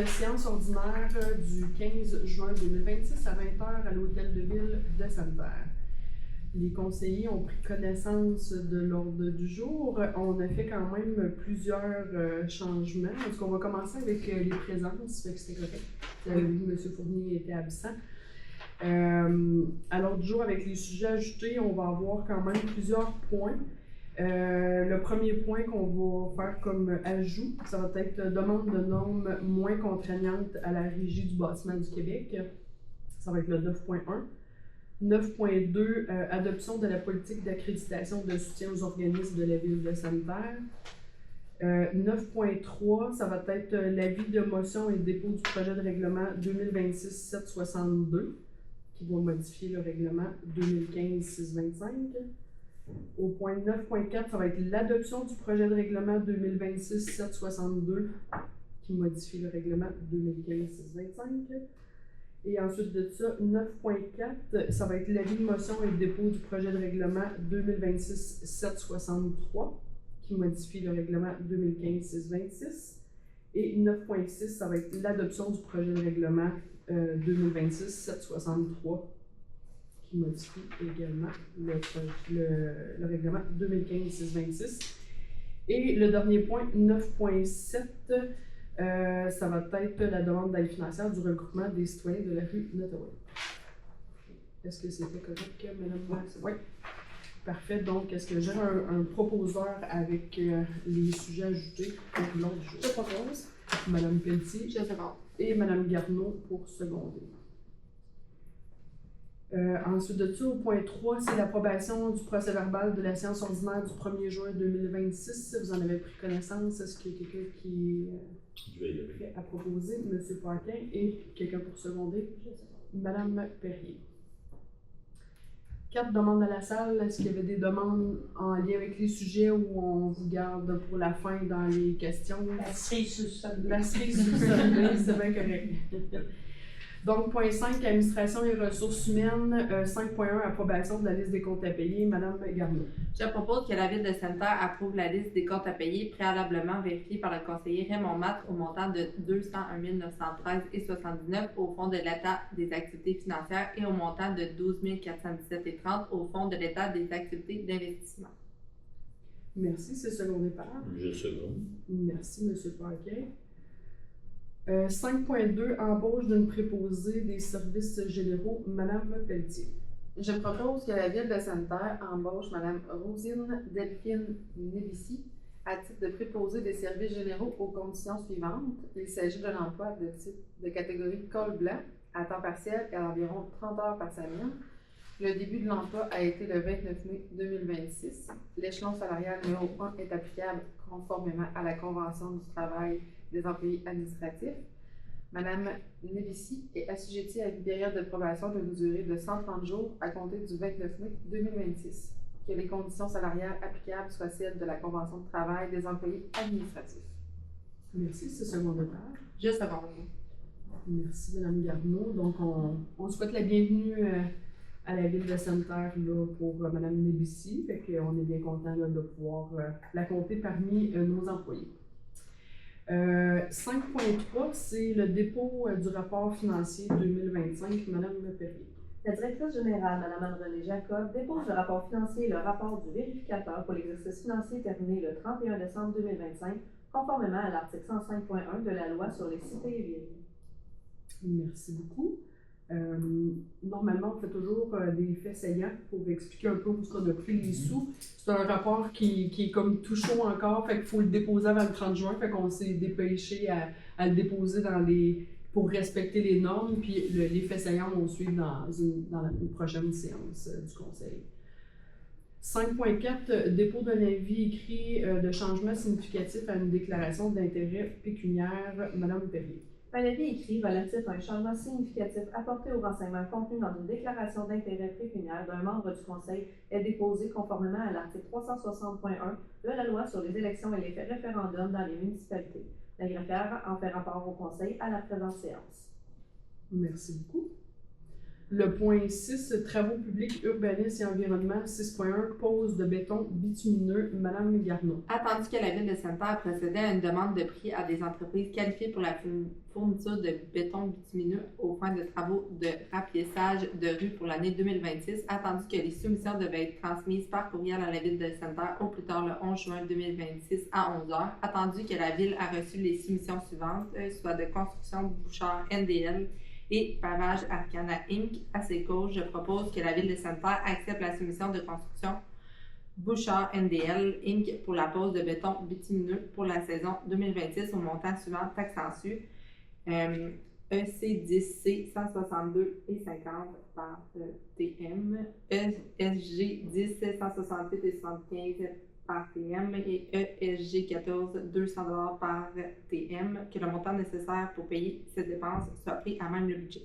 séance ordinaire du 15 juin 2026 à 20h à l'Hôtel de Ville de Sainte-Terre. Les conseillers ont pris connaissance de l'ordre du jour. On a fait quand même plusieurs changements. Est-ce qu'on va commencer avec les présences? Fait que c'est correct. M. Fournier était absent. À l'ordre du jour, avec les sujets ajoutés, on va avoir quand même plusieurs points. Le premier point qu'on va faire comme ajout, ça va être demande de normes moins contraignantes à la Régie du bâtiment du Québec. Ça va être le 9.1. 9.2, adoption de la politique d'accréditation de soutien aux organismes de la Ville de Sainte-Terre. 9.3, ça va être l'avis de motion et dépôt du projet de règlement 2026-762 qui va modifier le règlement 2015-625. Au point 9.4, ça va être l'adoption du projet de règlement 2026-762 qui modifie le règlement 2015-625. Et ensuite de ça, 9.4, ça va être l'avis de motion et le dépôt du projet de règlement 2026-763 qui modifie le règlement 2015-626. Et 9.6, ça va être l'adoption du projet de règlement 2026-763 qui modifie également le règlement 2015-626. Et le dernier point, 9.7, ça va être la demande d'aide financière du regroupement des citoyens de la rue Nottawa. Est-ce que c'était correct, Mme Max? Oui. Parfait. Donc, est-ce que j'ai un proposeur avec les sujets ajoutés pour l'ordre du jour? Je propose. Mme Pelletier. Je seconde. Et Mme Garneau pour seconder. Ensuite de ça, au point 3, c'est l'approbation du procès-verbal de la séance ordinaire du 1er juin 2026. Vous en avez pris connaissance. Est-ce qu'il y a quelqu'un qui est prêt à proposer? M. Paquin et quelqu'un pour seconder? Mme Perrier. 4 demandes à la salle. Est-ce qu'il y avait des demandes en lien avec les sujets ou on vous garde pour la fin dans les questions? La cerise sur le sol. La cerise sur le sol, c'est bien correct. Donc, point 5, administration et ressources humaines. 5.1, approbation de la liste des comptes à payer. Madame Garneau. Je propose que la Ville de Sainte-Terre approuve la liste des comptes à payer préalablement vérifiée par le conseiller Raymond Matt au montant de 201 913,79 au Fonds de l'État des activités financières et au montant de 12 417,30 au Fonds de l'État des activités d'investissement. Merci, c'est secondé par. Je seconde. Merci, M. Paquin. 5.2, embauche d'une préposée des services généraux, Mme Pelletier. Je propose que la Ville de Sainte-Terre embauche Mme Rosine Delphine Nevissi à titre de préposée des services généraux aux conditions suivantes. Il s'agit d'un emploi de type de catégorie col blanc à temps partiel et à environ 30 heures par semaine. Le début de l'emploi a été le 29 mai 2026. L'échelon salarial numéro 1 est applicable conformément à la Convention du travail des employés administratifs. Mme Nevissi est assujettie à une période de probation d'une durée de 130 jours à compter du 29 mai 2026. Que les conditions salariales applicables soient celles de la Convention de travail des employés administratifs. Merci, c'est secondé par. Je seconde. Merci, Mme Garneau. Donc, on souhaite la bienvenue à la Ville de Sainte-Terre pour Mme Nevissi. Fait qu'on est bien content de pouvoir la compter parmi nos employés. 5.3, c'est le dépôt du rapport financier 2025. Mme Perrier. La directrice générale, Mme Anne-Renée Jacob, dépose le rapport financier et le rapport du vérificateur pour l'exercice financier terminé le 31 décembre 2025, conformément à l'article 105.1 de la loi sur les cités et villes. Merci beaucoup. Normalement, on fait toujours des faits saillants pour expliquer un peu où on a pris les sous. C'est un rapport qui est comme tout chaud encore, fait qu'il faut le déposer avant le 30 juin, fait qu'on s'est dépêché à le déposer pour respecter les normes, puis les faits saillants vont suivre dans la prochaine séance du Conseil. 5.4, dépôt d'un avis écrit de changement significatif à une déclaration d'intérêt pécuniaire. Mme Perrier. Un avis écrit relatif à un changement significatif apporté aux renseignements contenus dans une déclaration d'intérêt pécuniaire d'un membre du Conseil est déposé conformément à l'article 360.1 de la loi sur les élections et les référendums dans les municipalités. La greffière en fait rapport au Conseil à la présente séance. Merci beaucoup. Le point 6, travaux publics, urbanisme et environnement. 6.1, pose de béton bitumineux. Madame Garneau. Attendu que la Ville de Sainte-Terre procédait à une demande de prix à des entreprises qualifiées pour la fourniture de béton bitumineux aux fins de travaux de rapiessage de rue pour l'année 2026, attendu que les soumissions devaient être transmises par courriel à la Ville de Sainte-Terre au plus tard le 11 juin 2026 à 11h, attendu que la Ville a reçu les soumissions suivantes, soit de construction Bouchard NDL et Pavage Arcana Inc. À ces causes, je propose que la Ville de Sainte-Terre accepte la soumission de construction Bouchard NDL Inc. pour la pose de béton bitumineux pour la saison 2026 au montant suivant taxe en su. EC10C 162 et 50 par TM, ESG 10 168 et 75 par TM et ESG 14 200 par TM, que le montant nécessaire pour payer cette dépense soit pris à même le budget.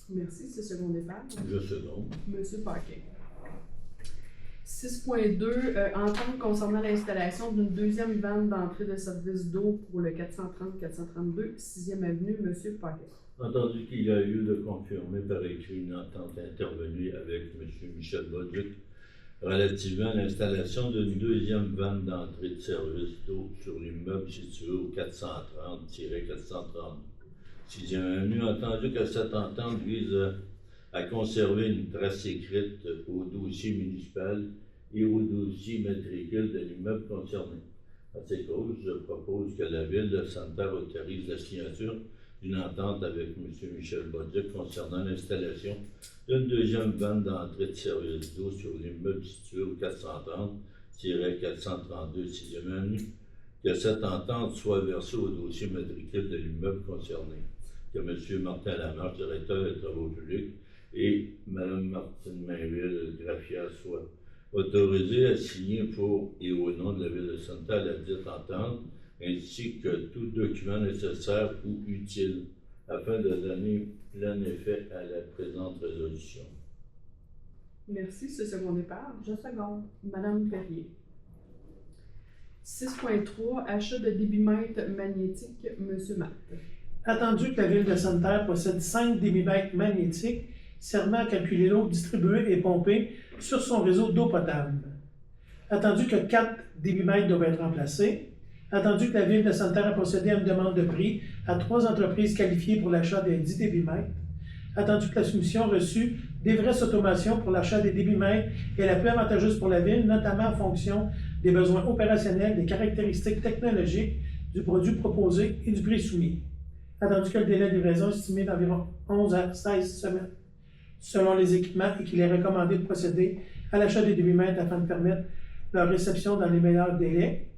Merci, c'est second départ. Je seconde. Monsieur Paquet. 6.2, entente concernant l'installation d'une deuxième vanne d'entrée de service d'eau pour le 430-432, 6e avenue, Monsieur Paquet. Entendu qu'il a eu de confirmer par écrit une entente intervenue avec M. Michel Bolduc relativement à l'installation d'une deuxième vanne d'entrée de service d'eau sur l'immeuble situé au 430-430 6e avenue, entendu que cette entente vise à conserver une trace écrite au dossier municipal et au dossier matricule de l'immeuble concerné. À ces causes, je propose que la Ville de Sainte-Terre autorise la signature d'une entente avec M. Michel Bolduc concernant l'installation d'une deuxième vanne d'entrée de service d'eau sur l'immeuble situé au 430-432 6e avenue, que cette entente soit versée au dossier matricule de l'immeuble concerné, que M. Martin Lamarche, directeur des travaux publics, et Mme Martine Mainville, graphière, soient autorisés à signer pour et au nom de la Ville de Sainte-Terre la dite entente, ainsi que tout document nécessaire ou utile afin de donner plein effet à la présente résolution. Merci, c'est second départ. Je seconde. Madame Perrier. 6.3, achat de débitmètres magnétiques, Monsieur Matt. Attendu que la Ville de Sainte-Terre possède 5 débitmètres magnétiques servant à calculer l'eau distribuée et pompée sur son réseau d'eau potable. Attendu que 4 débitmètres doivent être remplacés. Attendu que la Ville de Sainte-Terre a procédé à une demande de prix à 3 entreprises qualifiées pour l'achat des 10 débitmètres. Attendu que la soumission reçue d'Everest Automation pour l'achat des débitmètres est la plus avantageuse pour la Ville, notamment en fonction des besoins opérationnels, des caractéristiques technologiques du produit proposé et du prix soumis. Attendu que le délai de livraison est estimé d'environ 11 à 16 semaines selon les équipements et qu'il est recommandé de procéder à l'achat des débitmètres afin de permettre leur réception dans les meilleurs délais.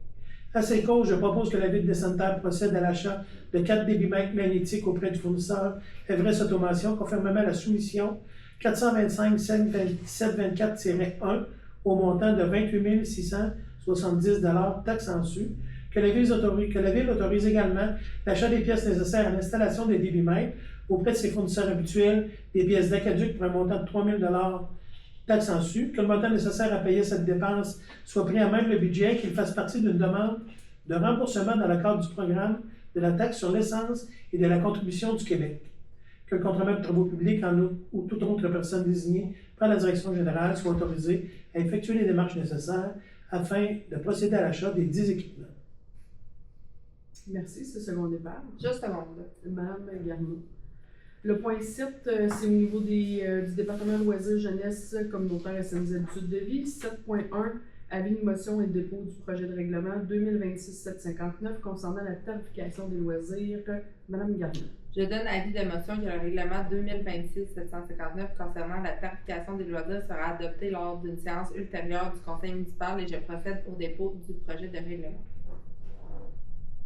À ces causes, je propose que la Ville de Sainte-Terre procède à l'achat de 4 débitmètres magnétiques auprès du fournisseur Everest Automation, conformément à la soumission 425-724-1 au montant de 28 670 $, taxes en su, que la Ville autorise également l'achat des pièces nécessaires à l'installation des débitmètres auprès de ses fournisseurs habituels, des pièces d'aqueduc pour un montant de 3 000 $, taxes en su, que le montant nécessaire à payer cette dépense soit pris à même le budget, qu'il fasse partie d'une demande de remboursement dans le cadre du programme de la taxe sur l'essence et de la contribution du Québec, que le contremaître de travaux publics ou toute autre personne désignée par la direction générale soit autorisé à effectuer les démarches nécessaires afin de procéder à l'achat des 10 équipements. Merci, c'est second départ. Je seconde. Madame Garneau. Le point 7, c'est au niveau du département de loisirs jeunesse communautaire et saines habitudes de vie. 7.1, avis de motion et dépôt du projet de règlement 2026-759 concernant la tarification des loisirs. Madame Garneau. Je donne avis de motion que le règlement 2026-759 concernant la tarification des loisirs sera adopté lors d'une séance ultérieure du conseil municipal et je procède au dépôt du projet de règlement.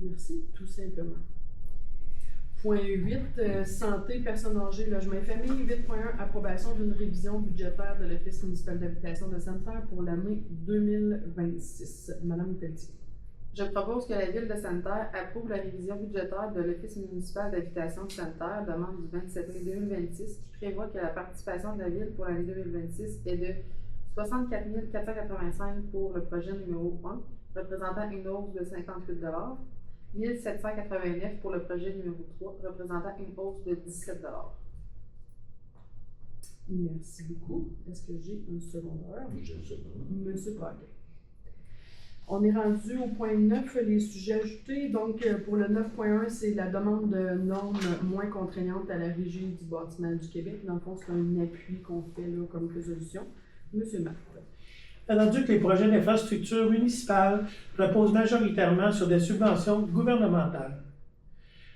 Merci, tout simplement. Point 8, santé, personnes âgées, logement et famille. 8.1, approbation d'une révision budgétaire de l'Office municipal d'habitation de Sainte-Terre pour l'année 2026. Madame Pelletier. Je propose que la Ville de Sainte-Terre approuve la révision budgétaire de l'Office municipal d'habitation de Sainte-Terre, demande du 27 mai 2026, qui prévoit que la participation de la Ville pour l'année 2026 est de 64 485 pour le projet numéro 1, représentant une hausse de 58 $, 1 789 pour le projet numéro 3, représentant une hausse de 17 $. Merci beaucoup. Est-ce que j'ai un secondaire? Je sais pas. Monsieur Paquet. On est rendu au point 9, les sujets ajoutés. Donc, pour le 9.1, c'est la demande de normes moins contraignantes à la Régie du bâtiment du Québec. Dans le fond, c'est un appui qu'on fait là, comme résolution. Monsieur Marc. Attendu que les projets d'infrastructure municipales reposent majoritairement sur des subventions gouvernementales.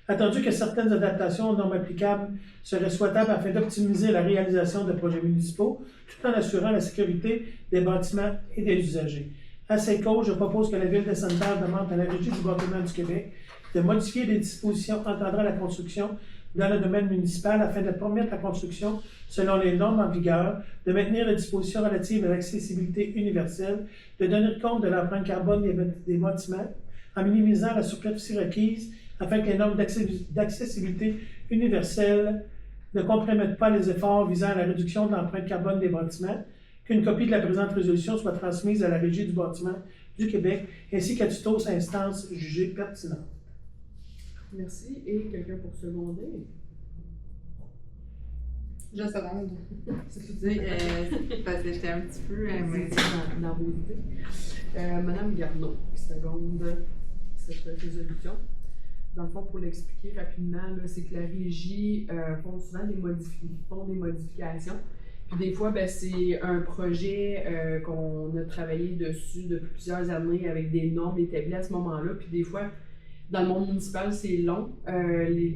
Attendu que certaines adaptations aux normes applicables seraient souhaitables afin d'optimiser la réalisation de projets municipaux tout en assurant la sécurité des bâtiments et des usagers. À ces causes, je propose que la Ville de Sainte-Terre demande à la Régie du bâtiment du Québec de modifier les dispositions encadrant la construction dans le domaine municipal afin de permettre la construction selon les normes en vigueur, de maintenir les dispositions relatives à l'accessibilité universelle, de tenir compte de l'empreinte carbone des bâtiments en minimisant la superficie requise afin que les normes d'accessibilité universelle ne compromettent pas les efforts visant à la réduction de l'empreinte carbone des bâtiments, qu'une copie de la présente résolution soit transmise à la Régie du bâtiment du Québec ainsi qu'à toute autre instance jugée pertinente. Merci. Et quelqu'un pour seconder? Je seconde. Parce que j'étais un petit peu. Dans vos idées. Madame Garneau, qui seconde cette résolution. Dans le fond, pour l'expliquer rapidement, c'est que la Régie font souvent des modifications. Puis des fois, ben, c'est un projet qu'on a travaillé dessus depuis plusieurs années avec des normes établies à ce moment-là. Puis des fois, dans le monde municipal, c'est long,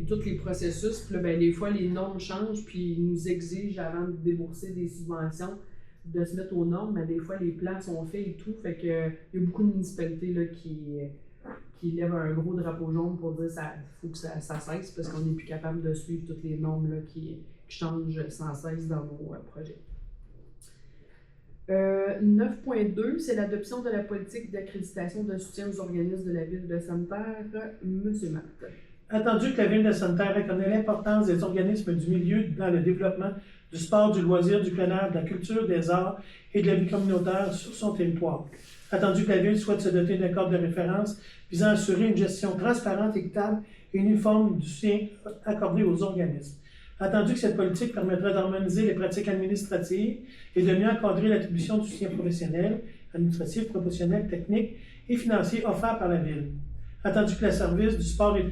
tous les processus. Puis là, ben, des fois, les normes changent, puis ils nous exigent, avant de débourser des subventions, de se mettre aux normes. Mais des fois, les plans sont faits et tout. Fait que il y a beaucoup de municipalités là, qui lèvent un gros drapeau jaune pour dire qu'il faut que ça cesse parce qu'on n'est plus capable de suivre toutes les normes là, qui changent sans cesse dans nos projets. 9.2, c'est l'adoption de la politique d'accréditation de soutien aux organismes de la Ville de Sainte-Terre. Monsieur Martin. Attendu que la Ville de Sainte-Terre reconnaît l'importance des organismes du milieu dans le développement du sport, du loisir, du plein air, de la culture, des arts et de la vie communautaire sur son territoire. Attendu que la Ville souhaite se doter d'un cadre de référence visant à assurer une gestion transparente, équitable et uniforme du soutien accordé aux organismes. Attendu que cette politique permettrait d'harmoniser les pratiques administratives et de mieux encadrer l'attribution du soutien professionnel, administratif, professionnel, technique et financier offert par la Ville. Attendu que le service du sport et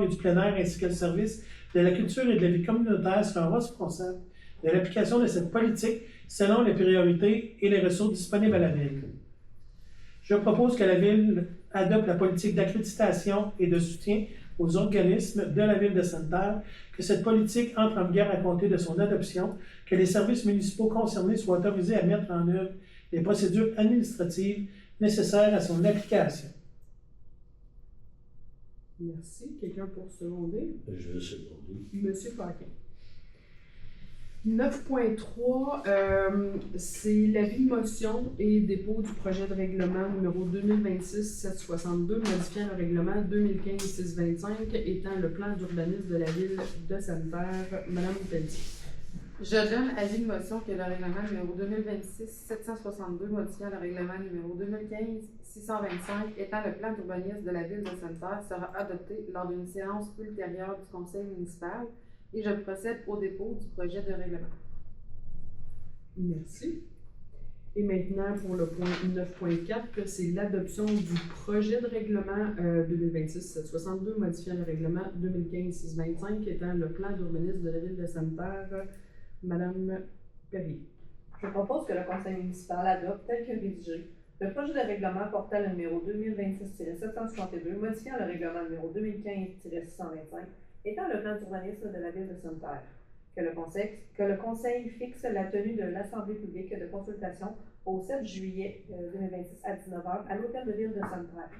du plein air ainsi que le service de la culture et de la vie communautaire seront responsables de l'application de cette politique selon les priorités et les ressources disponibles à la Ville. Je propose que la Ville adopte la politique d'accréditation et de soutien aux organismes de la Ville de Sainte-Terre, que cette politique entre en vigueur à compter de son adoption, que les services municipaux concernés soient autorisés à mettre en œuvre les procédures administratives nécessaires à son application. Merci. Quelqu'un pour seconder? Je vais seconder. Monsieur Paquin. 9.3, c'est l'avis de motion et dépôt du projet de règlement numéro 2026-762 modifiant le règlement 2015-625 étant le plan d'urbanisme de la Ville de Sainte-Terre. Madame Pelletier. Je donne avis de motion que le règlement numéro 2026-762 modifiant le règlement numéro 2015-625 étant le plan d'urbanisme de la Ville de Sainte-Terre sera adopté lors d'une séance ultérieure du Conseil municipal. Et je procède au dépôt du projet de règlement. Merci. Et maintenant, pour le point 9.4, c'est l'adoption du projet de règlement 2026-762 modifiant le règlement 2015-625 étant le plan d'urbanisme de la Ville de Sainte-Terre. Madame Perrier. Je propose que le Conseil municipal adopte, tel que rédigé, le projet de règlement portant le numéro 2026-762 modifiant le règlement numéro 2015-625 étant le plan d'urbanisme de la Ville de Sainte-Terre, que le Conseil fixe la tenue de l'Assemblée publique de consultation au 7 juillet 2026 à 19h à l'Hôtel de Ville de Sainte-Terre,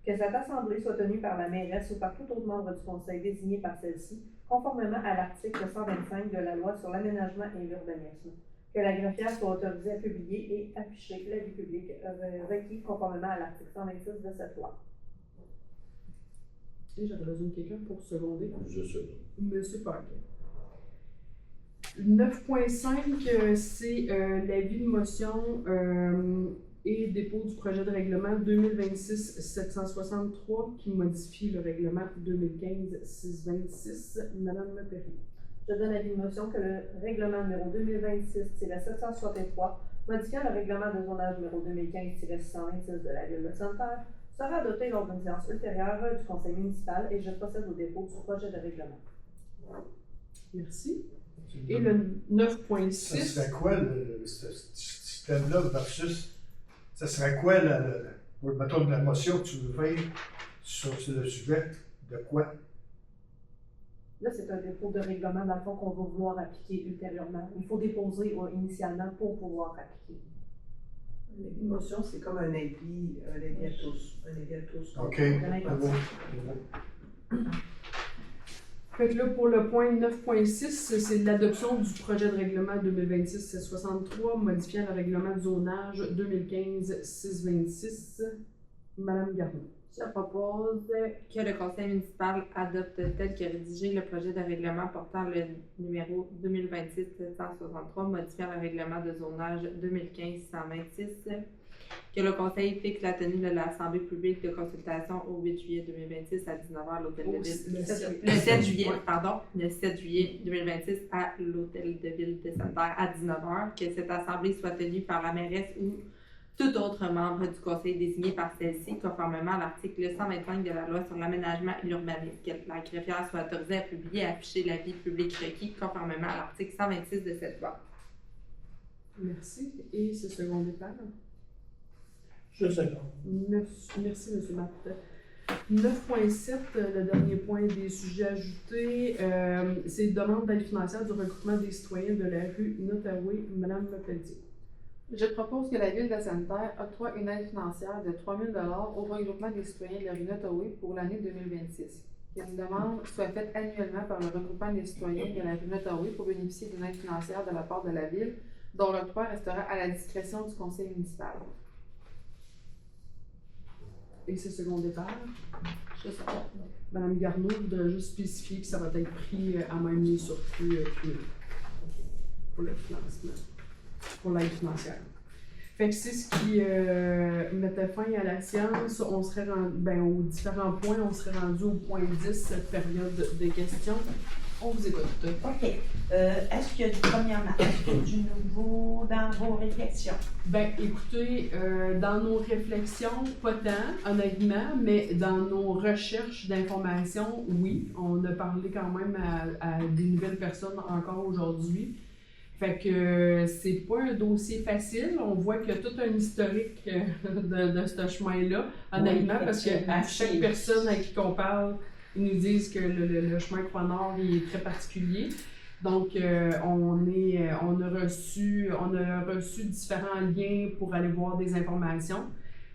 que cette Assemblée soit tenue par la mairesse ou par tout autre membre du Conseil désigné par celle-ci, conformément à l'article 125 de la Loi sur l'aménagement et l'urbanisme, que la greffière soit autorisée à publier et afficher l'avis public requis conformément à l'article 126 de cette loi. Et j'aurais besoin de quelqu'un pour seconder. Je seconde. Monsieur Parker. 9.5, c'est l'avis de motion et dépôt du projet de règlement 2026-763 qui modifie le règlement 2015-626. Madame Perrier. Je donne avis de motion que le règlement numéro 2026-763, modifiant le règlement de zonage numéro 2015-626 de la Ville de Sainte-Terre, sera adopté lors d'une séance ultérieure du Conseil municipal et je procède au dépôt du projet de règlement. Merci. Et le 9.6. Ça serait quoi ce système-là versus. Ça serait quoi, mettons, la motion que tu veux faire sur le sujet de quoi? Là, c'est un dépôt de règlement, dans le fond, qu'on va vouloir appliquer ultérieurement. Il faut déposer initialement pour pouvoir appliquer. L'émotion, c'est comme un avis à tous. Un avis à tous. OK. Fait que là, pour le point 9.6, c'est l'adoption du projet de règlement 2026-663, modifiant le règlement de zonage 2015-626. Madame Garneau. Je propose que le conseil municipal adopte tel que rédigé le projet de règlement portant le numéro 2026-763, modifiant le règlement de zonage 2015-126, que le conseil fixe la tenue de l'Assemblée publique de consultation au 8 juillet 2026 à 19h à l'Hôtel de Ville. Le 7 juillet 2026 à l'Hôtel de Ville de Sainte-Terre à 19h, que cette assemblée soit tenue par la mairesse ou tout autre membre du conseil désigné par celle-ci, conformément à l'article 125 de la loi sur l'aménagement et l'urbanisme, que la greffière soit autorisée à publier et afficher l'avis public requis, conformément à l'article 126 de cette loi. Merci. Et ce secondé par? Je seconde. Merci, M. Martin. 9.7, le dernier point des sujets ajoutés, c'est demande d'aide financière du recrutement des citoyens de la rue Nottaway. Madame Pelletier. Je propose que la Ville de Sainte-Terre octroie une aide financière de 3 000 $ au regroupement des citoyens de la rue Nottaway pour l'année 2026. Une demande soit faite annuellement par le regroupement des citoyens de la rue Nottaway pour bénéficier d'une aide financière de la part de la Ville, dont l'octroi restera à la discrétion du conseil municipal. Et ce secondé par? Je sais. Madame Garneau voudrait juste spécifier que ça va être pris à main mise sur plus pour le financement, pour l'aide financière. Fait que c'est ce qui mettait fin à la séance. On serait aux différents points, on serait rendu au point 10, période de questions. On vous écoute. OK. Est-ce qu'il y a premièrement, est-ce qu'il y a du nouveau dans vos réflexions? Ben, écoutez, dans nos réflexions, pas tant, honnêtement, mais dans nos recherches d'informations, oui. On a parlé quand même à des nouvelles personnes encore aujourd'hui. Fait que c'est pas un dossier facile. On voit qu'il y a tout un historique de ce chemin-là, honnêtement, parce que à chaque personne avec qui on parle, ils nous disent que le chemin Croix-Nord il est très particulier. Donc, on a reçu différents liens pour aller voir des informations.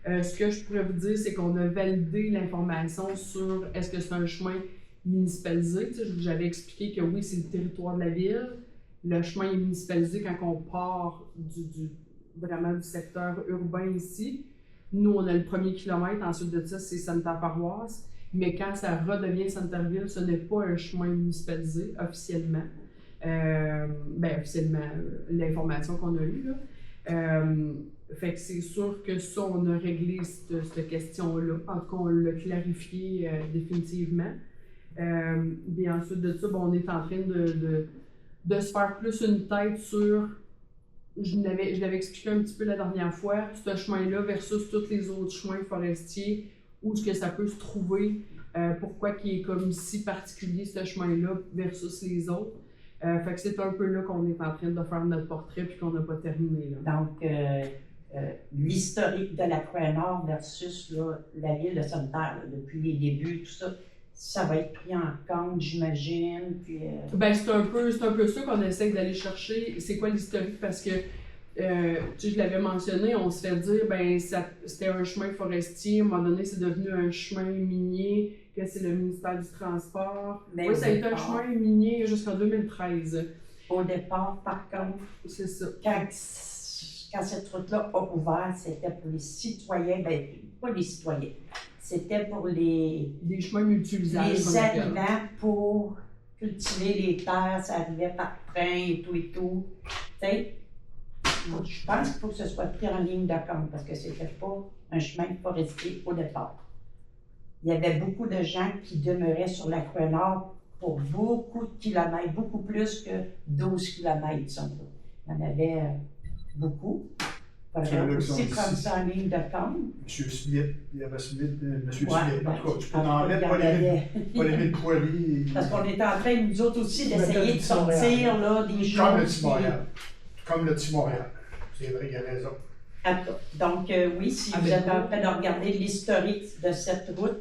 Ce que je pourrais vous dire, c'est qu'on a validé l'information sur est-ce que c'est un chemin municipalisé. Tu sais, j'avais expliqué que oui, c'est le territoire de la ville. Le chemin est municipalisé quand on part vraiment du secteur urbain ici. Nous, on a le premier kilomètre. Ensuite de ça, c'est Sainte-Paroisse. Mais quand ça redevient Centerville, ce n'est pas un chemin municipalisé officiellement. Officiellement, l'information qu'on a eue, là. Fait que c'est sûr que ça, on a réglé cette question-là. En tout cas, on l'a clarifié définitivement. Puis ensuite de ça, on est en train de se faire plus une tête sur, je l'avais expliqué un petit peu la dernière fois, ce chemin-là versus tous les autres chemins forestiers, où est-ce que ça peut se trouver, pourquoi il est comme si particulier ce chemin-là versus les autres. Fait que c'est un peu là qu'on est en train de faire notre portrait puis qu'on n'a pas terminé. Là. Donc, l'historique de la Croix-Nord versus là, la ville de Sainte-Terre, depuis les débuts, tout ça, ça va être pris en compte, j'imagine. Puis, c'est un peu ça qu'on essaie d'aller chercher. C'est quoi l'historique? Parce que, je l'avais mentionné, on se fait dire, c'était un chemin forestier, à un moment donné, c'est devenu un chemin minier, que c'est le ministère du Transport. Oui, ça a été un chemin minier jusqu'en 2013. Au départ, par contre, c'est ça. Quand cette route-là a ouvert, c'était pour les citoyens, pas les citoyens, c'était pour les chemins multi-usages. Les arrivants pour cultiver les terres, ça arrivait par train et tout et tout. Tu sais, je pense qu'il faut que ce soit pris en ligne de compte parce que c'était pas un chemin forestier au départ. Il y avait beaucoup de gens qui demeuraient sur la Croix-Nord pour beaucoup de kilomètres, beaucoup plus que 12 kilomètres, disons. Il y en avait beaucoup. Il Ceux-là faudrait qui sont aussi ici. prendre ça en ligne de compte. M. Smith, il y avait Smith, M. Ouais, Smith. En tout cas, tu peux en en tout cas, mettre, il y en avait. pas les mille poilés. Parce qu'on est en train, nous autres aussi, d'essayer de Petit Montréal. sortir là, des choses. Comme le petit qui- Montréal. Comme le petit Montréal. C'est vrai, il a raison. En tout cas, donc, oui, si vous êtes en train de regarder l'historique de cette route,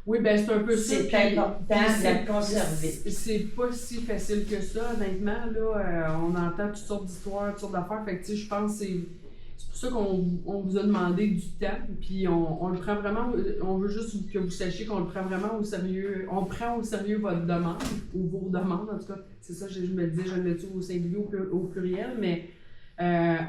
Oui, ben c'est un peu ça. c'est puis- important puis de la c'est- conserver. C'est pas si facile que ça, honnêtement. Là, on entend toutes sortes d'histoires, toutes sortes d'affaires. Fait que, tu sais, je pense que c'est pour ça qu'on vous a demandé du temps. Puis on le prend vraiment. On veut juste que vous sachiez qu'on le prend vraiment au sérieux. On prend au sérieux votre demande, ou vos demandes, en tout cas. C'est ça, je me disais, je le mets au singulier au pluriel, mais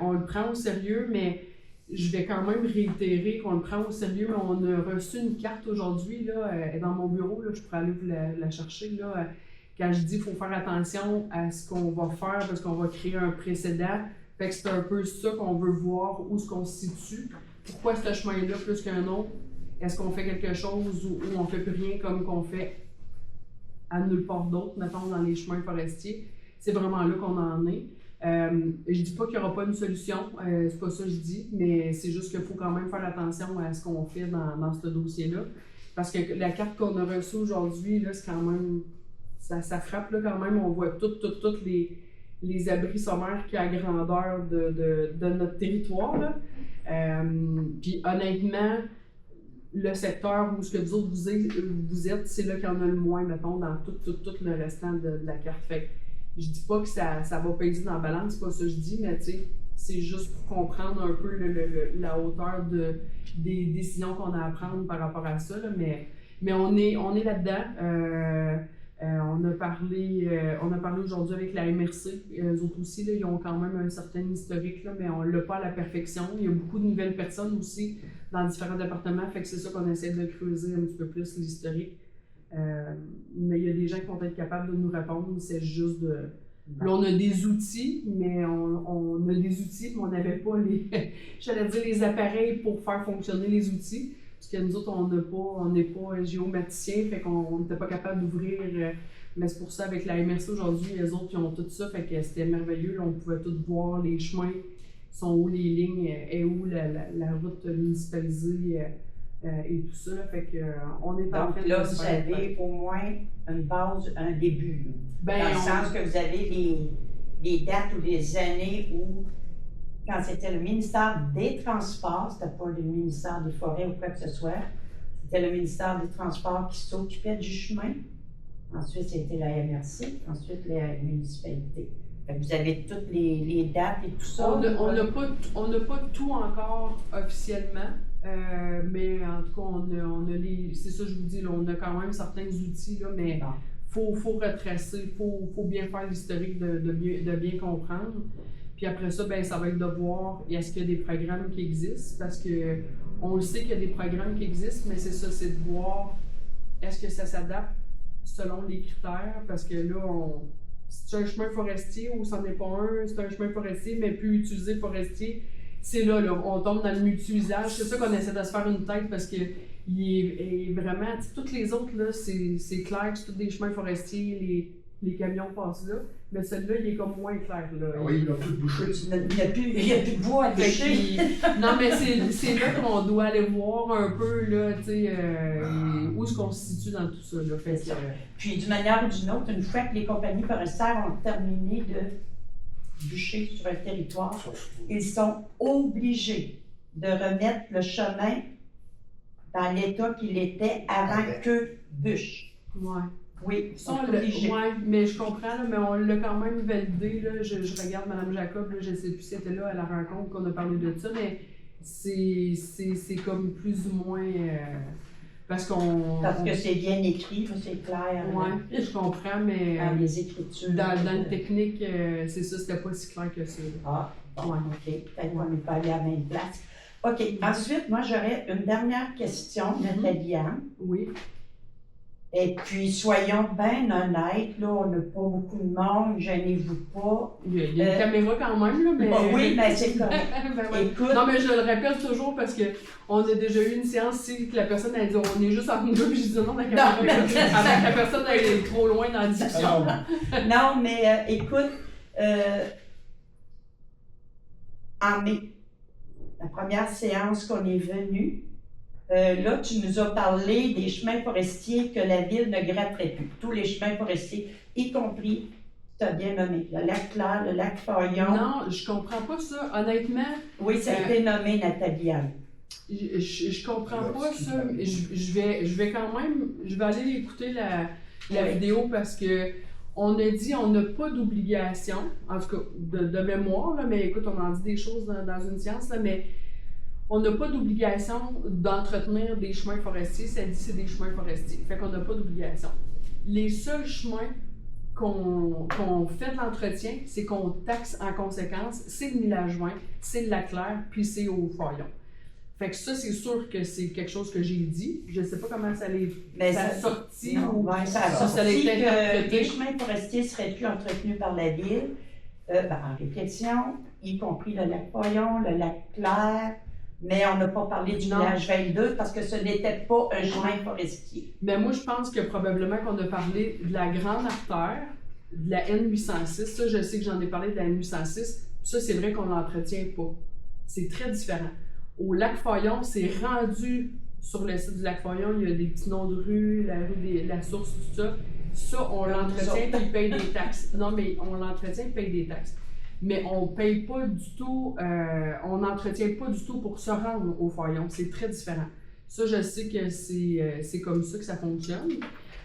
on le prend au sérieux, mais. Je vais quand même réitérer qu'on le prend au sérieux, mais on a reçu une carte aujourd'hui, là, elle est dans mon bureau, là, je pourrais aller vous la chercher, là, quand je dis qu'il faut faire attention à ce qu'on va faire parce qu'on va créer un précédent. Fait que c'est un peu ça qu'on veut voir, où est-ce qu'on se situe. Pourquoi ce chemin-là plus qu'un autre? Est-ce qu'on fait quelque chose ou on fait plus rien comme qu'on fait à nulle part d'autre, mettons dans les chemins forestiers? C'est vraiment là qu'on en est. Je dis pas qu'il n'y aura pas une solution, c'est pas ça que je dis, mais c'est juste qu'il faut quand même faire attention à ce qu'on fait dans ce dossier-là. Parce que la carte qu'on a reçue aujourd'hui, là, c'est quand même. Ça frappe là quand même, on voit toutes les abris sommaires qui sont à grandeur de notre territoire. Là. Puis honnêtement, le secteur où ce que vous autres vous êtes, c'est là qu'il y en a le moins, mettons, dans tout le restant de la carte. Fait que, je dis pas que ça va peser dans la balance, c'est pas ça que je dis, mais tu sais, c'est juste pour comprendre un peu la hauteur des décisions qu'on a à prendre par rapport à ça, là, mais on est là-dedans. On a parlé aujourd'hui avec la MRC, eux autres aussi, là, ils ont quand même un certain historique, là, mais on l'a pas à la perfection. Il y a beaucoup de nouvelles personnes aussi dans différents départements, fait que c'est ça qu'on essaie de creuser un petit peu plus l'historique. Mais il y a des gens qui vont être capables de nous répondre, c'est juste de... Là, on a des outils, mais on a des outils, mais on n'avait pas les appareils pour faire fonctionner les outils. Parce que nous autres, on n'est pas géomaticiens, fait qu'on n'était pas capable d'ouvrir. Mais c'est pour ça, avec la MRC aujourd'hui, les autres, ils ont tout ça, fait que c'était merveilleux. Là, on pouvait tout voir, les chemins, sont où les lignes, et où la route municipalisée et tout ça. Fait que on est en train Donc de là, se vous faire- avez au moins une base, un début. Là. Ben, Dans le on- sens que vous avez les dates ou les années où, quand c'était le ministère des Transports, c'était pas le ministère des Forêts ou quoi que ce soit, c'était le ministère des Transports qui s'occupait du chemin. Ensuite, c'était la MRC, ensuite la municipalité. Fait que vous avez toutes les dates et tout ça. On n'a pas tout encore officiellement, mais en tout cas, on a les. C'est ça, je vous dis, là, on a quand même certains outils, là, mais Bon. faut retracer, faut bien faire l'historique de bien comprendre. Puis après ça, ben, ça va être de voir est-ce qu'il y a des programmes qui existent, parce que on le sait qu'il y a des programmes qui existent, mais c'est ça, c'est de voir est-ce que ça s'adapte selon les critères, parce que là, c'est un chemin forestier ou c'en est pas un, c'est un chemin forestier, mais plus utilisé forestier. C'est là, on tombe dans le multi-usage. C'est ça qu'on essaie de se faire une tête parce que il est vraiment. Toutes les autres, là, c'est clair que c'est tous des chemins forestiers, les camions passent là. Mais celui-là, il est comme moins clair. Là. Ah oui, ils l'ont tout bouché. Il n'y a plus de bois à Fait bûcher. qu'il- non, mais c'est là qu'on doit aller voir un peu, là, tu sais, où est-ce qu'on se situe dans tout ça. Là. Fait que, Puis, d'une manière ou d'une autre, une fois que les compagnies forestières ont terminé de bûcher sur un territoire, ils sont obligés de remettre le chemin dans l'état qu'il était avant qu'eux bûchent. ouais. Oui, ils sont Ça, obligés. ouais, mais je comprends, là, mais on l'a quand même validé. Là. Je regarde Mme Jacob, là, je ne sais plus si elle était là à la rencontre qu'on a parlé de ça, mais c'est comme plus ou moins. Parce que c'est bien écrit, là, c'est clair. Oui, je comprends, mais Dans les écritures. dans le technique, c'est ça, c'était pas si clair que ça. Ah, bon, Ouais. OK. Peut-être qu'on n'est pas allé à la même place. OK. Ensuite, moi, j'aurais une dernière question, Nathalie Anne. Oui. Et puis, soyons bien honnêtes, là, on n'a pas beaucoup de monde, gênez-vous pas. Il y a une caméra quand même, là, mais... Oui, mais c'est correct. Ben ouais. Écoute, Non, mais je le répète toujours parce que on a déjà eu une séance si que la personne a dit on est juste en deux, puis je dis non, la caméra Non, mais- avant que la personne elle est trop loin dans la discussion. Alors, non, mais écoute, en mai, la première séance qu'on est venu, là, tu nous as parlé des chemins forestiers que la ville ne gratterait plus. Tous les chemins forestiers, y compris, tu as bien nommé, le lac Claire, le lac Fayon. Non, je comprends pas ça. Honnêtement, Oui, ça a été nommé, Nathalie Anne. je comprends pas ça. Je vais quand même, je vais aller écouter la vidéo parce que on a dit on n'a pas d'obligation, en tout cas de mémoire, là, mais écoute, on en dit des choses dans une science, là, mais on n'a pas d'obligation d'entretenir des chemins forestiers. Ça dit c'est des chemins forestiers. Fait qu'on n'a pas d'obligation. Les seuls chemins qu'on fait de l'entretien, c'est qu'on taxe en conséquence, c'est le Mille-à-Joint, c'est le lac Claire, puis c'est au Fayon. Fait que ça, c'est sûr que c'est quelque chose que j'ai dit. Je sais pas comment ça a sorti Non, ou ouais, ça a ça sorti a été que interprété. les chemins forestiers seraient plus entretenus par la ville, en réflexion, y compris le lac Fayon, le lac Claire, mais on n'a pas parlé du Non. village 22 parce que ce n'était pas un chemin forestier. Mais moi, je pense que probablement qu'on a parlé de la grande artère, de la N806. Ça, je sais que j'en ai parlé de la N806. Ça, c'est vrai qu'on l'entretient pas. C'est très différent. Au lac Fayon, c'est rendu sur le site du lac Fayon, il y a des petits noms de rues, la rue de la Source, tout ça. Ça, on l'entretient et il paye des taxes. Non, mais on l'entretient et paye des taxes. Mais on paye pas du tout, on n'entretient pas du tout pour se rendre au Fayon. C'est très différent. Ça, je sais que c'est comme ça que ça fonctionne.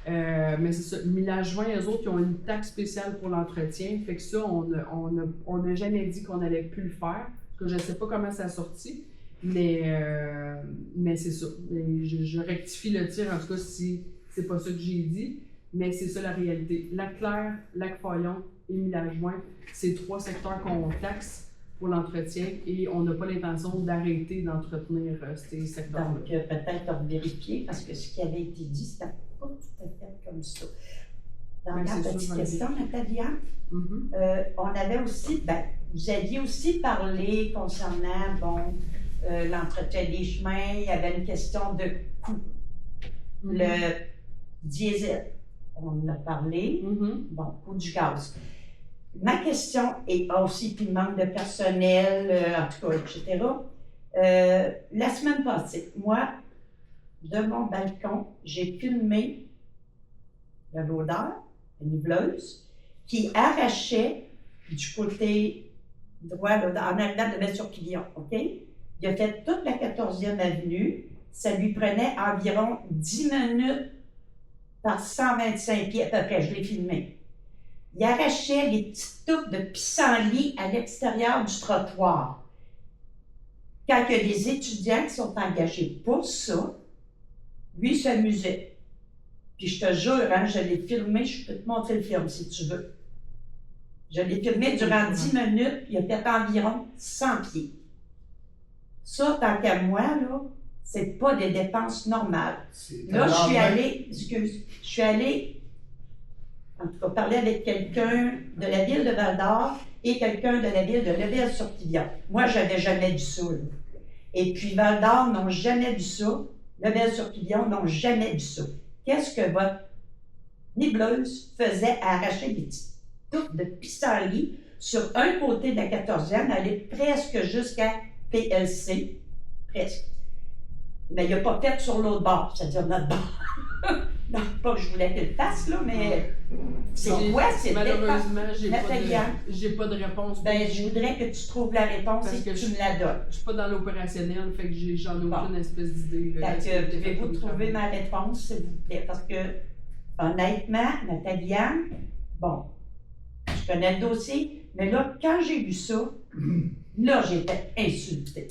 Mais c'est ça. Le Mille-à-Joint, eux autres, ils ont une taxe spéciale pour l'entretien. Fait que ça, on n'a jamais dit qu'on allait plus le faire. Parce que je ne sais pas comment ça a sorti. Mais c'est ça. Mais je rectifie le tir, en tout cas, si c'est pas ça que j'ai dit. Mais c'est ça la réalité. Lac Claire, Lac Fayon et Mille-à-Joint, c'est 3 secteurs qu'on taxe pour l'entretien et on n'a pas l'intention d'arrêter d'entretenir ces secteurs-là. Donc, peut-être vérifier parce que ce qui avait été dit, c'était pas tout à fait comme ça. Dans Ben, la c'est sûr, petite je vais question, Nathalie, Mhm. on avait aussi, vous aviez aussi parlé concernant, l'entretien des chemins, il y avait une question de coût. Mhm. Le diesel, on en a parlé, Mhm. coût du gaz. Ma question est aussi, puis le manque de personnel, en tout cas, etc. La semaine passée, moi, de mon balcon, j'ai filmé le loader, une nibleuse, qui arrachait du côté droit, là, en arrivant de Metz-sur-Quillon, OK? Il a fait toute la 14e avenue. Ça lui prenait environ 10 minutes par 125 pieds, à peu près, je l'ai filmé. Il arrachait les petites touffes de pissenlit à l'extérieur du trottoir. Quand il y a des étudiants qui sont engagés pour ça, lui, il s'amusait. Puis je te jure, je l'ai filmé, je peux te montrer le film si tu veux. Je l'ai filmé durant 10 minutes, il a fait environ 100 pieds. Ça, tant qu'à moi, là, c'est pas des dépenses normales. Là, je suis allée, en tout cas, parler avec quelqu'un de la ville de Val-d'Or et quelqu'un de la ville de Lebel-sur-Quillon. Moi, j'avais jamais vu ça, là. Et puis, Val-d'Or n'ont jamais vu ça. Lebel-sur-Quillon n'ont jamais vu ça. Qu'est-ce que votre nibleuse faisait à arracher des petites touffes de pissenlit sur un côté de la 14e, aller presque jusqu'à PLC, presque. Mais il n'a pas fait sur l'autre bord, c'est-à-dire notre bord. Non, pas que je voulais qu'il le fasse, là, mais c'est quoi? C'est malheureusement, Nathalie, j'ai pas de réponse. Ben, je voudrais que tu trouves la réponse Parce et que que tu me la donnes. Je suis pas dans l'opérationnel, fait que j'en ai Bon. aucune espèce d'idée. là. Fait que, pouvez-vous trouver ma réponse, s'il vous plaît? Parce que, honnêtement, Nathalie, bon, je connais le dossier, mais là, quand j'ai vu ça, là, j'étais insultée.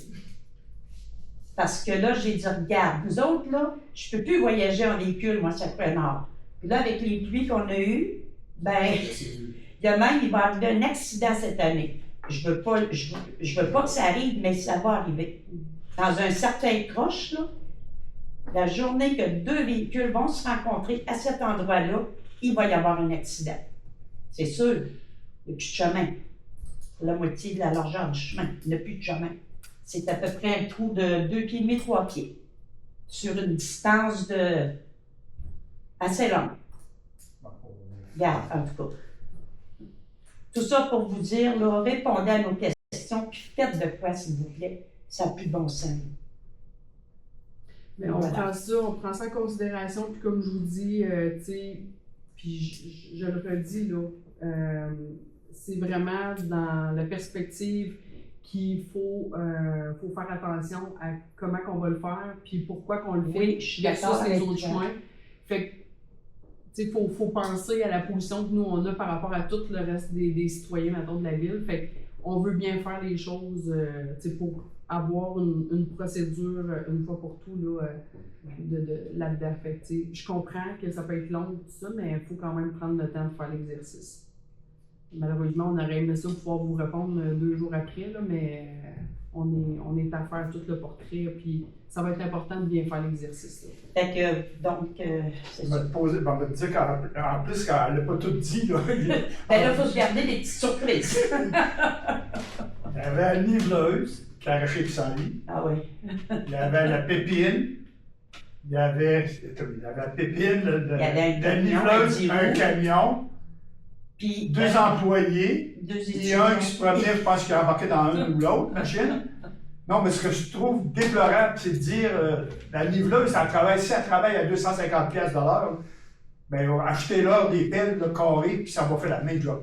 Parce que là, j'ai dit, regarde, vous autres, là, je peux plus voyager en véhicule, moi, ça fait nord. Puis là, avec les pluies qu'on a eues, il va arriver un accident cette année. Je veux pas que ça arrive, mais ça va arriver. Dans un certain croche, là, La journée que 2 véhicules vont se rencontrer à cet endroit-là, il va y avoir un accident. C'est sûr, il n'y a plus de chemin. Pour la moitié de la largeur du chemin, il n'y a plus de chemin. C'est à peu près un trou de 2 pieds et demi, 3 pieds, sur une distance de assez longue. Regarde, en tout cas. Tout ça pour vous dire, là, répondez à nos questions, puis faites de quoi, s'il vous plaît. Ça n'a plus de bon sens. Mais on prend ça en considération, puis comme je vous dis, tu sais, puis je le redis, là, c'est vraiment dans la perspective qu'il faut faire attention à comment qu'on va le faire, puis pourquoi qu'on le fait. Oui, je suis d'accord versus les avec autres toi. chemins. Fait que, tu sais, faut penser à la position que nous, on a par rapport à tout le reste des citoyens, mettons, de la ville. Fait qu'on veut bien faire les choses, tu sais, pour avoir une procédure une fois pour tout, là, là-dedans. Fait que, tu sais, je comprends que ça peut être long, tout ça, mais il faut quand même prendre le temps de faire l'exercice. Malheureusement, on aurait aimé ça pouvoir vous répondre 2 jours après, là, mais on est à faire tout le portrait, puis ça va être important de bien faire l'exercice. Fait que, donc, c'est On va ça. te poser, on va te dire qu'en plus, quand elle n'a pas tout dit, là, il Ben là, il faut se garder des petites surprises. y avait la livreuse qui a arraché le pissenlit. Ah oui. Il y avait la pépine. Il y avait la pépine, Il y avait un la camion, livreuse, un un diro. camion, Puis, 2 employés. 2 Il y a un qui se promenait, je pense qu'il a embarqué dans une ou l'autre machine. Non, mais ce que je trouve déplorable, c'est de dire la livreuse, elle travaille à 250$ de l'heure. Ben, achetez-leur des pelles de carré, puis ça va faire la même job.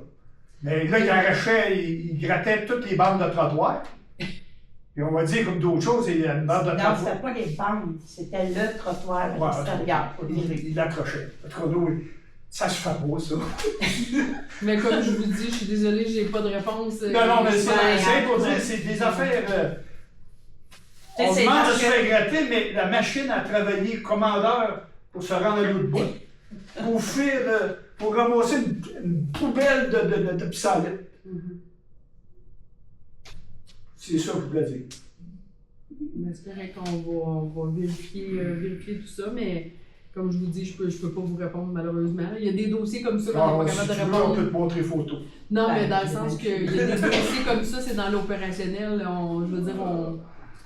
Mais là, il arrachait, il grattait toutes les bandes de trottoir. Puis on va dire comme d'autres choses, il y a une bande de non, trottoir. c'était pas les bandes, c'était le trottoir à Ouais, l'extérieur. il l'accrochait. En tout cas, oui, ça se fait pas, ça. Mais comme je vous dis, je suis désolée, j'ai pas de réponse. Non, mais c'est Ouais, pour dire, c'est des affaires. Tu sais, On c'est demande de parce se que- faire gratter, mais la machine a travaillé commandeur pour se rendre à l'autre bout. Pour ramasser une poubelle de pissenlit. Mhm. C'est ça que je voulais dire. On espère qu'on va vérifier tout ça, mais comme je vous dis, je peux pas vous répondre malheureusement. Il y a des dossiers comme ça qu'on n'est pas Si capable de tu veux, on répondre. peut te montrer photo. Non, mais Ben, dans le sens qu'il y a des dossiers comme ça, c'est dans l'opérationnel. Je veux dire,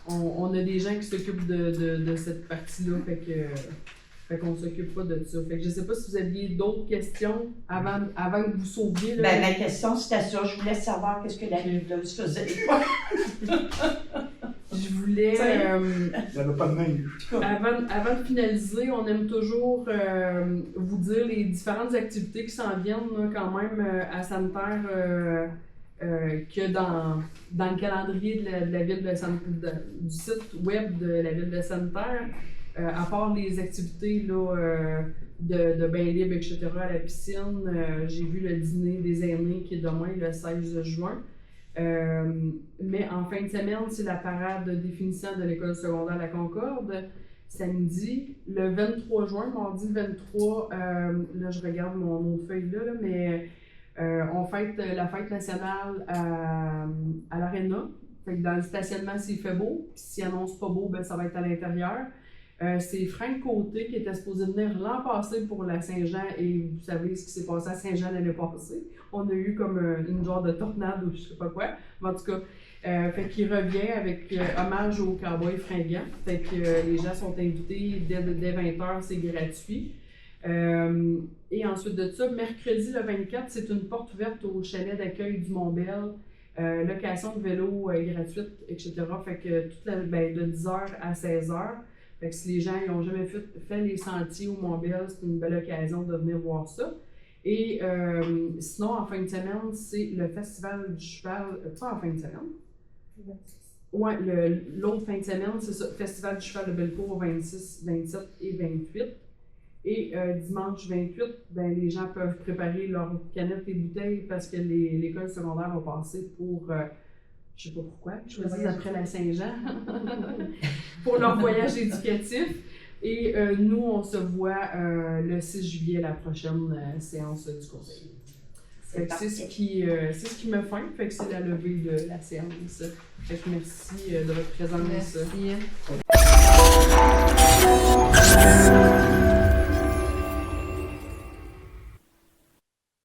on a des gens qui s'occupent de cette partie-là, fait qu'on s'occupe pas de ça. Fait que je sais pas si vous aviez d'autres questions avant que vous sauviez. Là. Ben, ma question, c'était ça. Je voulais savoir qu'est-ce que la livreuse faisait. Je voulais... Il n'y avait pas de neige. Avant de finaliser, on aime toujours vous dire les différentes activités qui s'en viennent là, quand même à Santerre que dans le calendrier de la ville du site web de la ville de Santerre. À part les activités là, de bain libre, etc., à la piscine, j'ai vu le dîner des aînés qui est demain, le 16 juin. Mais en fin de semaine, c'est la parade de définissant de l'école secondaire La Concorde. Samedi, le 23 juin, mardi 23, là je regarde mon autre feuille là, mais on fête la fête nationale à l'Arena. Fait que dans le stationnement, s'il fait beau, puis s'il annonce pas beau, ben ça va être à l'intérieur. C'est Franck Côté qui était supposé venir l'an passé pour la Saint-Jean et vous savez ce qui s'est passé à Saint-Jean l'année passée. On a eu comme une genre de tornade ou je sais pas quoi. Mais en tout cas, fait qu'il revient avec hommage au cowboy fringant. Fait que les gens sont invités dès 20h, c'est gratuit. Et ensuite de ça, mercredi le 24, c'est une porte ouverte au chalet d'accueil du Mont-Bel. Location de vélo gratuite, etc. Fait que de 10h à 16h. Fait que si les gens n'ont jamais fait les sentiers au Mont-Bel, c'est une belle occasion de venir voir ça. Et sinon, en fin de semaine, c'est le Festival du Cheval. Pas en fin de semaine. Ouais, l'autre fin de semaine, c'est ça. Festival du Cheval de Bellecour, 26, 27 et 28. Et dimanche 28, ben, les gens peuvent préparer leurs canettes et bouteilles parce que l'école secondaire va passer pour. Je sais pas pourquoi, choisissent après la Saint-Jean pour leur voyage éducatif. Et nous, on se voit le 6 juillet, la prochaine séance du conseil. C'est ce qui me fait, fait que c'est la levée de la séance. Fait que merci de votre présence. Merci. Thank you.